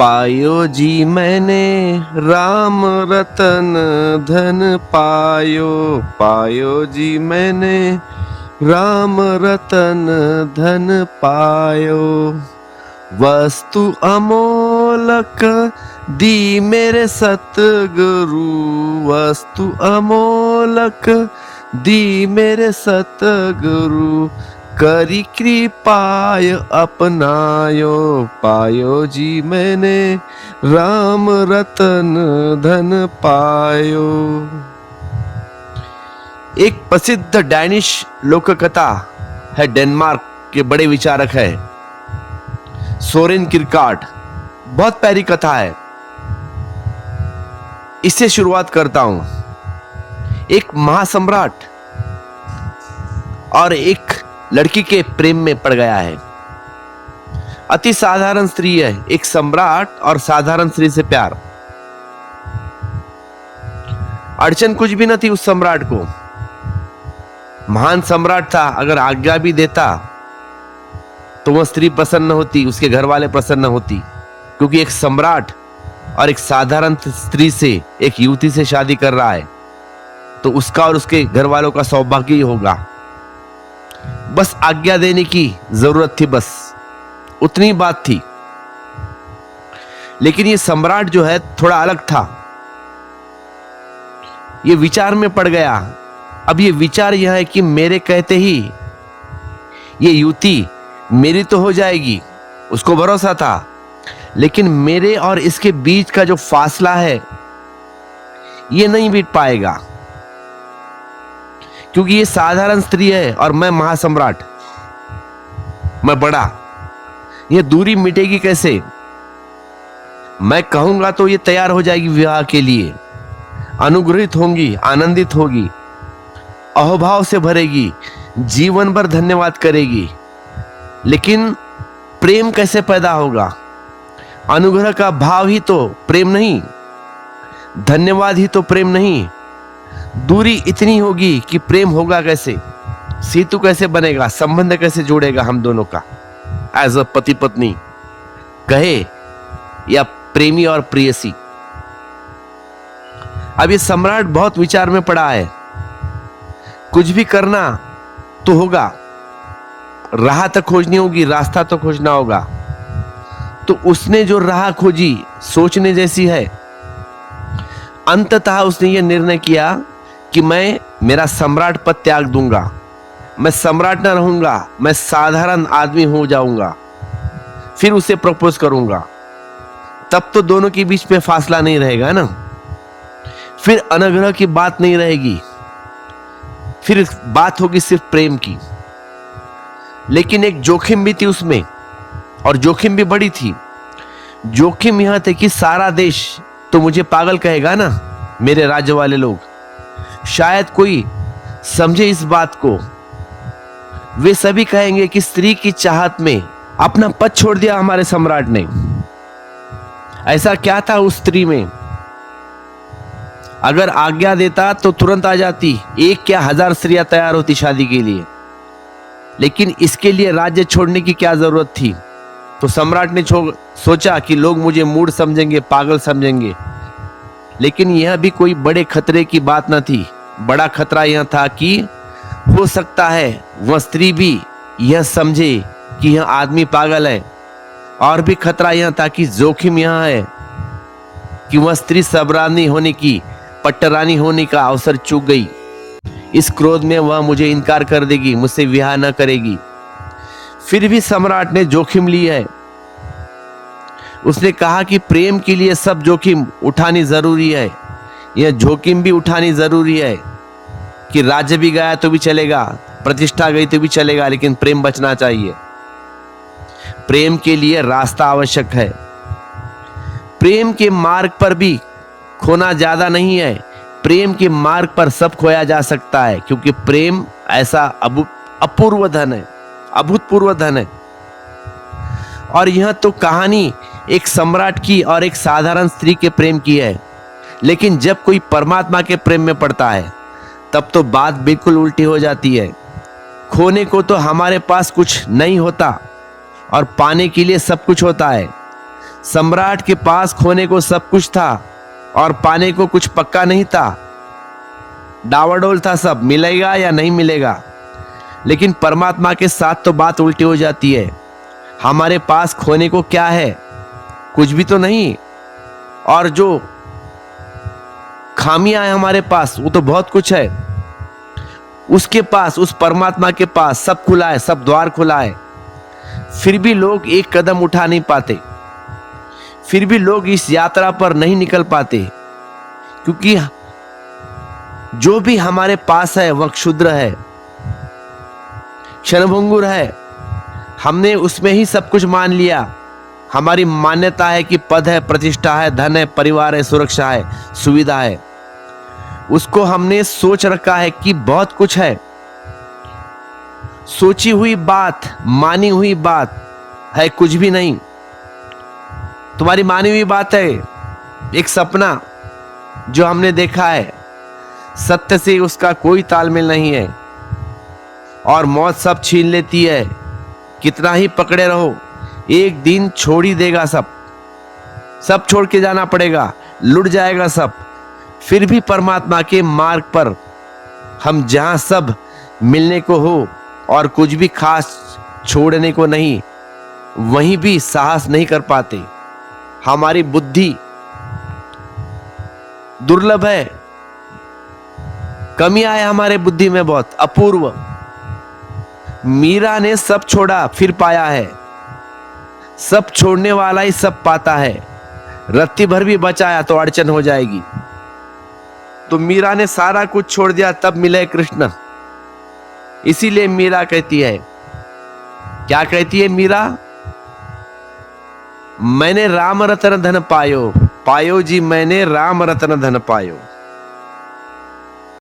पायो जी मैंने राम रतन धन पायो। पायो जी मैंने राम रतन धन पायो। वस्तु अमोलक दी मेरे सतगुरु। वस्तु अमोलक दी मेरे सतगुरु। करी कृपाय अपनायो। पायो जी मैंने राम रतन धन पायो। एक प्रसिद्ध डैनिश लोक कथा है, डेनमार्क के बड़े विचारक है सोरेन किरकार्ड। बहुत प्यारी कथा है, इससे शुरुआत करता हूं। एक महासम्राट और एक लड़की के प्रेम में पड़ गया है। अति साधारण स्त्री है, एक सम्राट और साधारण स्त्री से प्यार। अड़चन कुछ भी न थी उस सम्राट को। महान सम्राट था, अगर आज्ञा भी देता तो वह स्त्री प्रसन्न होती, उसके घर वाले प्रसन्न होती, क्योंकि एक सम्राट और एक साधारण स्त्री से, एक युवती से शादी कर रहा है तो उसका और उसके घर वालों का सौभाग्य ही होगा। बस आज्ञा देने की जरूरत थी, बस उतनी बात थी। लेकिन ये सम्राट जो है थोड़ा अलग था, ये विचार में पड़ गया। अब ये विचार यह है कि मेरे कहते ही ये युवती मेरी तो हो जाएगी, उसको भरोसा था। लेकिन मेरे और इसके बीच का जो फासला है ये नहीं बीत पाएगा, क्योंकि ये साधारण स्त्री है और मैं महासम्राट, मैं बड़ा। ये दूरी मिटेगी कैसे? मैं कहूंगा तो ये तैयार हो जाएगी विवाह के लिए, अनुग्रहित होंगी, आनंदित होगी, अहोभाव से भरेगी, जीवन भर धन्यवाद करेगी। लेकिन प्रेम कैसे पैदा होगा? अनुग्रह का भाव ही तो प्रेम नहीं, धन्यवाद ही तो प्रेम नहीं। दूरी इतनी होगी कि प्रेम होगा कैसे? सेतु कैसे बनेगा? संबंध कैसे जोड़ेगा हम दोनों का, एज अ पति पत्नी कहे या प्रेमी और प्रेयसी? अब ये सम्राट बहुत विचार में पड़ा है। कुछ भी करना तो होगा, राह तो खोजनी होगी, रास्ता तो खोजना होगा। तो उसने जो राह खोजी सोचने जैसी है। अंततः उसने ये निर्णय किया कि मैं मेरा सम्राट पद त्याग दूंगा, मैं सम्राट न रहूंगा, मैं साधारण आदमी हो जाऊंगा, फिर उसे प्रपोज करूंगा। तब तो दोनों के बीच में फासला नहीं रहेगा ना, फिर अनुग्रह की बात नहीं रहेगी, फिर बात होगी सिर्फ प्रेम की। लेकिन एक जोखिम भी थी उसमें, और जोखिम भी बड़ी थी। जोखिम यह थे कि सारा देश तो मुझे पागल कहेगा ना, मेरे राज्य वाले लोग। शायद कोई समझे इस बात को। वे सभी कहेंगे कि स्त्री की चाहत में अपना पद छोड़ दिया हमारे सम्राट ने। ऐसा क्या था उस स्त्री में? अगर आज्ञा देता तो तुरंत आ जाती, एक क्या 1000 स्त्रियां तैयार होती शादी के लिए। लेकिन इसके लिए राज्य छोड़ने की क्या जरूरत थी? तो सम्राट ने सोचा कि लोग मुझे मूढ़ समझेंगे, पागल समझेंगे। लेकिन यह भी कोई बड़े खतरे की बात न थी। बड़ा खतरा यह था कि हो सकता है वह स्त्री भी यह समझे कि यह आदमी पागल है। और भी खतरा यह था कि जोखिम यह है कि वह स्त्री सबरानी होने की, पट्टरानी होने का अवसर चूक गई। इस क्रोध में वह मुझे इनकार कर देगी, मुझसे विवाह न करेगी। फिर भी सम्राट ने जोखिम ली है। उसने कहा कि प्रेम के लिए सब जोखिम उठानी जरूरी है। यह जोखिम भी उठानी जरूरी है कि राज्य भी गया तो भी चलेगा, प्रतिष्ठा गई तो भी चलेगा, लेकिन प्रेम बचना चाहिए। प्रेम के लिए रास्ता आवश्यक है। प्रेम के मार्ग पर भी खोना ज्यादा नहीं है। प्रेम के मार्ग पर सब खोया जा सकता है, क्योंकि प्रेम ऐसा अपूर्व धन है, अभूतपूर्व धन है। और यह तो कहानी एक सम्राट की और एक साधारण स्त्री के प्रेम की है। लेकिन जब कोई परमात्मा के प्रेम में पड़ता है तब तो बात बिल्कुल उल्टी हो जाती है। खोने को तो हमारे पास कुछ नहीं होता और पाने के लिए सब कुछ होता है। सम्राट के पास खोने को सब कुछ था और पाने को कुछ पक्का नहीं था। डावाडोल था सब, मिलेगा या नहीं मिलेगा। लेकिन परमात्मा के साथ तो बात उल्टी हो जाती है। हमारे पास खोने को क्या है? कुछ भी तो नहीं। और जो खामियां हैं हमारे पास, वो तो बहुत कुछ है। उसके पास, उस परमात्मा के पास सब खुला है, सब द्वार खुला है। फिर भी लोग एक कदम उठा नहीं पाते, फिर भी लोग इस यात्रा पर नहीं निकल पाते, क्योंकि जो भी हमारे पास है वह क्षुद्र है, क्षणभंगुर है। हमने उसमें ही सब कुछ मान लिया। हमारी मान्यता है कि पद है, प्रतिष्ठा है, धन है, परिवार है, सुरक्षा है, सुविधा है। उसको हमने सोच रखा है कि बहुत कुछ है। सोची हुई बात, मानी हुई बात है कुछ भी नहीं। तुम्हारी मानी हुई बात है एक सपना जो हमने देखा है, सत्य से उसका कोई तालमेल नहीं है और मौत सब छीन लेती है। कितना ही पकड़े रहो, एक दिन छोड़ ही देगा सब, सब छोड़ के जाना पड़ेगा, लुट जाएगा सब। फिर भी परमात्मा के मार्ग पर हम जहां सब मिलने को हो और कुछ भी खास छोड़ने को नहीं, वहीं भी साहस नहीं कर पाते। हमारी बुद्धि दुर्लभ है, कमियां है हमारे बुद्धि में बहुत अपूर्व। मीरा ने सब छोड़ा फिर पाया है। सब छोड़ने वाला ही सब पाता है। रत्ती भर भी बचाया तो अड़चन हो जाएगी। तो मीरा ने सारा कुछ छोड़ दिया तब मिले कृष्ण। इसीलिए मीरा कहती है, क्या कहती है मीरा? मैंने राम रतन धन पायो, पायो जी मैंने राम रतन धन पायो।